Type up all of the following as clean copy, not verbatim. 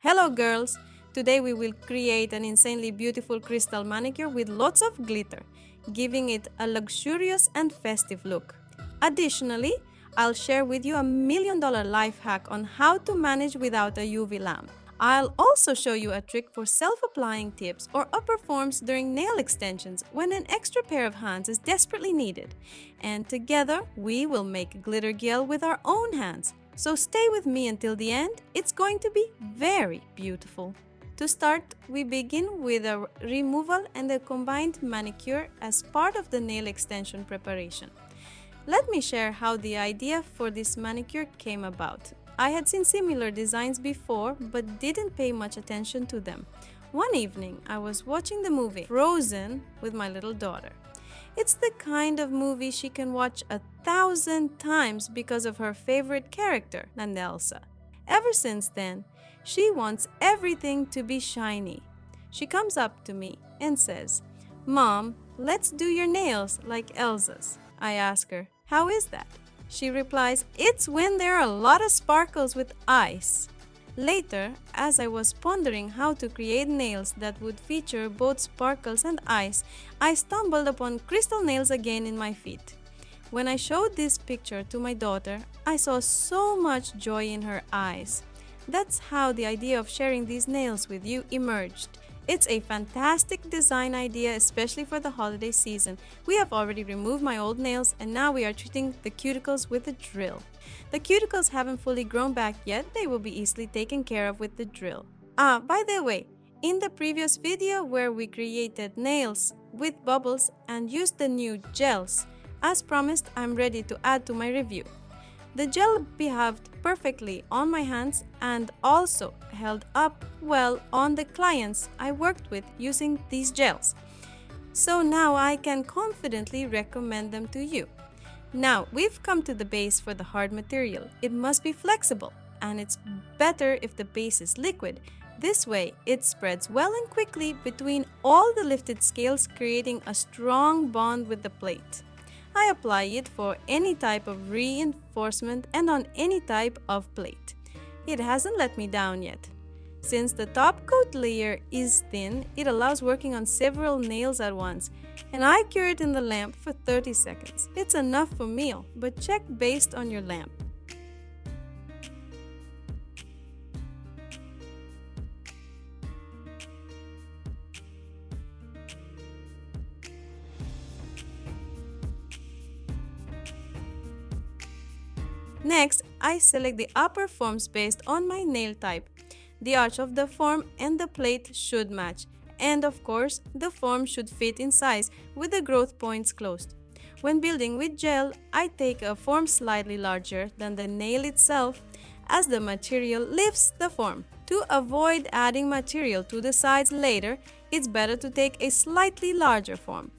Hello girls! Today we will create an insanely beautiful crystal manicure with lots of glitter, giving it a luxurious and festive look. Additionally, I'll share with you a $1,000,000 life hack on how to manage without a UV lamp. I'll also show you a trick for self-applying tips or upper forms during nail extensions when an extra pair of hands is desperately needed. And together, we will make glitter gel with our own hands. So stay with me until the end, it's going to be very beautiful. To start, we begin with a removal and a combined manicure as part of the nail extension preparation. Let me share how the idea for this manicure came about. I had seen similar designs before but didn't pay much attention to them. One evening, I was watching the movie Frozen with my little daughter. It's the kind of movie she can watch 1,000 times because of her favorite character, Elsa. Ever since then, she wants everything to be shiny. She comes up to me and says, "Mom, let's do your nails like Elsa's." I ask her, "How is that?" She replies, "It's when there are a lot of sparkles with ice." Later, as I was pondering how to create nails that would feature both sparkles and ice, I stumbled upon crystal nails again in my feet. When I showed this picture to my daughter, I saw so much joy in her eyes. That's how the idea of sharing these nails with you emerged. It's a fantastic design idea, especially for the holiday season. We have already removed my old nails and now we are treating the cuticles with a drill. The cuticles haven't fully grown back yet, they will be easily taken care of with the drill. By the way, in the previous video where we created nails with bubbles and used the new gels, as promised, I'm ready to add to my review. The gel behaved perfectly on my hands and also held up well on the clients I worked with using these gels. So now I can confidently recommend them to you. Now we've come to the base for the hard material. It must be flexible, and it's better if the base is liquid. This way, it spreads well and quickly between all the lifted scales, creating a strong bond with the plate. I apply it for any type of reinforcement and on any type of plate. It hasn't let me down yet. Since the top coat layer is thin, it allows working on several nails at once, and I cure it in the lamp for 30 seconds. It's enough for me, but check based on your lamp. Next, I select the upper forms based on my nail type. The arch of the form and the plate should match, and of course, the form should fit in size with the growth points closed. When building with gel, I take a form slightly larger than the nail itself as the material lifts the form. To avoid adding material to the sides later, it's better to take a slightly larger form.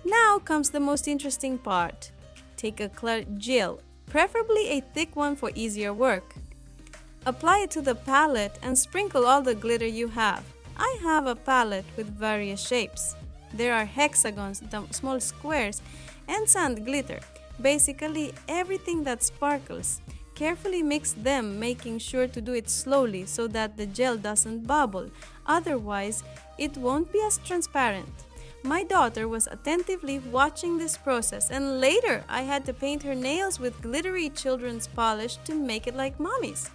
Now comes the most interesting part. Take a clear gel, preferably a thick one for easier work. Apply it to the palette and sprinkle all the glitter you have. I have a palette with various shapes. There are hexagons, small squares, and sand glitter. Basically everything that sparkles. Carefully mix them, making sure to do it slowly so that the gel doesn't bubble. Otherwise, it won't be as transparent. My daughter was attentively watching this process, and later I had to paint her nails with glittery children's polish to make it like mommy's.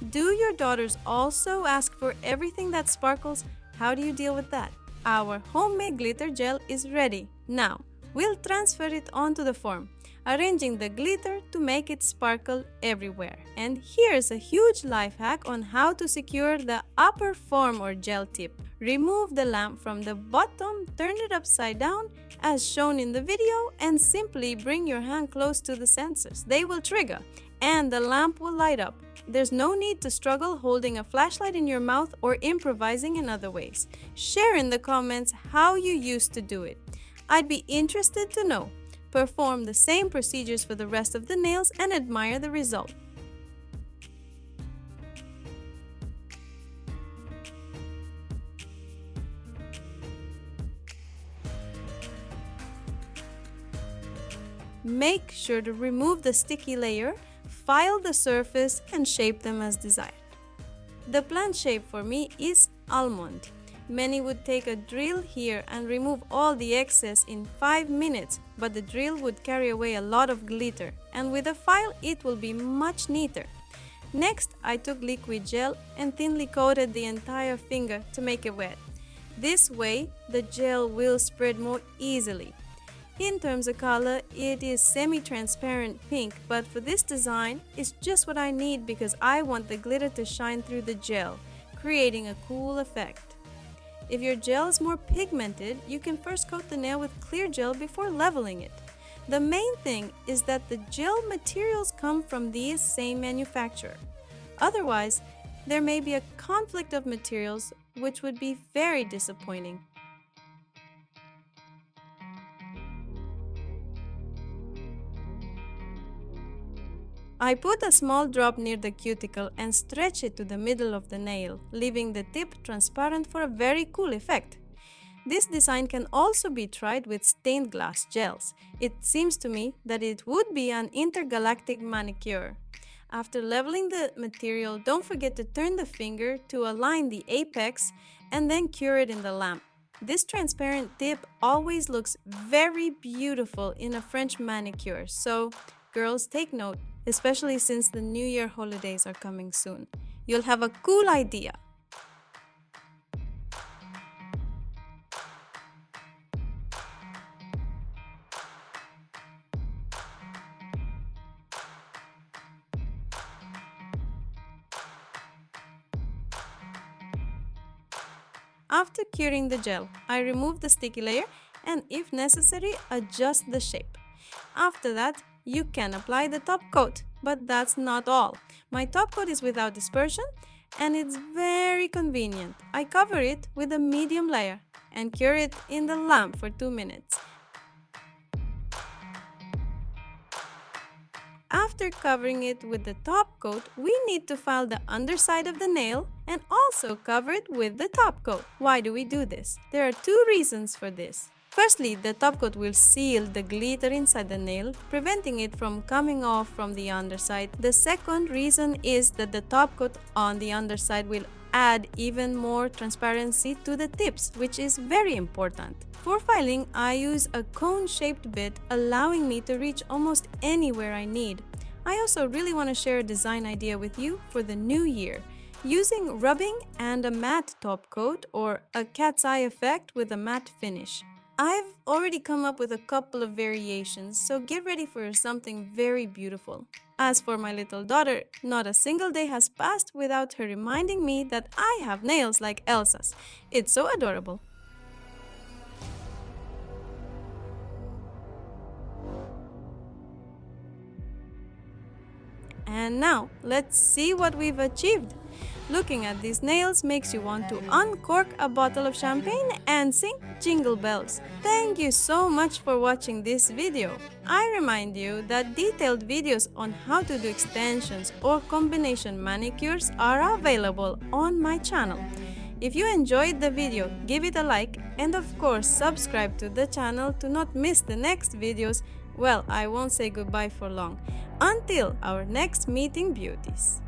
Do your daughters also ask for everything that sparkles? How do you deal with that? Our homemade glitter gel is ready. Now, we'll transfer it onto the form, arranging the glitter to make it sparkle everywhere. And here's a huge life hack on how to secure the upper form or gel tip. Remove the lamp from the bottom, turn it upside down as shown in the video, and simply bring your hand close to the sensors. They will trigger and the lamp will light up. There's no need to struggle holding a flashlight in your mouth or improvising in other ways. Share in the comments how you used to do it. I'd be interested to know. Perform the same procedures for the rest of the nails and admire the result. Make sure to remove the sticky layer, file the surface, and shape them as desired. The planned shape for me is almond. Many would take a drill here and remove all the excess in 5 minutes, but the drill would carry away a lot of glitter, and with a file it will be much neater. Next, I took liquid gel and thinly coated the entire finger to make it wet. This way, the gel will spread more easily. In terms of color, it is semi-transparent pink, but for this design, it's just what I need because I want the glitter to shine through the gel, creating a cool effect. If your gel is more pigmented, you can first coat the nail with clear gel before leveling it. The main thing is that the gel materials come from the same manufacturer. Otherwise, there may be a conflict of materials, which would be very disappointing. I put a small drop near the cuticle and stretch it to the middle of the nail, leaving the tip transparent for a very cool effect. This design can also be tried with stained glass gels. It seems to me that it would be an intergalactic manicure. After leveling the material, don't forget to turn the finger to align the apex and then cure it in the lamp. This transparent tip always looks very beautiful in a French manicure, so girls, take note, especially since the New Year holidays are coming soon. You'll have a cool idea. After curing the gel, I remove the sticky layer and, if necessary, adjust the shape. After that, you can apply the top coat, but that's not all. My top coat is without dispersion and it's very convenient. I cover it with a medium layer and cure it in the lamp for 2 minutes. After covering it with the top coat, we need to file the underside of the nail and also cover it with the top coat. Why do we do this? There are 2 reasons for this. Firstly, the top coat will seal the glitter inside the nail, preventing it from coming off from the underside. The second reason is that the top coat on the underside will add even more transparency to the tips, which is very important. For filing, I use a cone-shaped bit, allowing me to reach almost anywhere I need. I also really want to share a design idea with you for the new year, using rubbing and a matte top coat or a cat's eye effect with a matte finish. I've already come up with a couple of variations, so get ready for something very beautiful. As for my little daughter, not a single day has passed without her reminding me that I have nails like Elsa's. It's so adorable. And now, let's see what we've achieved. Looking at these nails makes you want to uncork a bottle of champagne and sing Jingle Bells. Thank you so much for watching this video. I remind you that detailed videos on how to do extensions or combination manicures are available on my channel. If you enjoyed the video, give it a like and of course subscribe to the channel to not miss the next videos. Well, I won't say goodbye for long. Until our next meeting, beauties.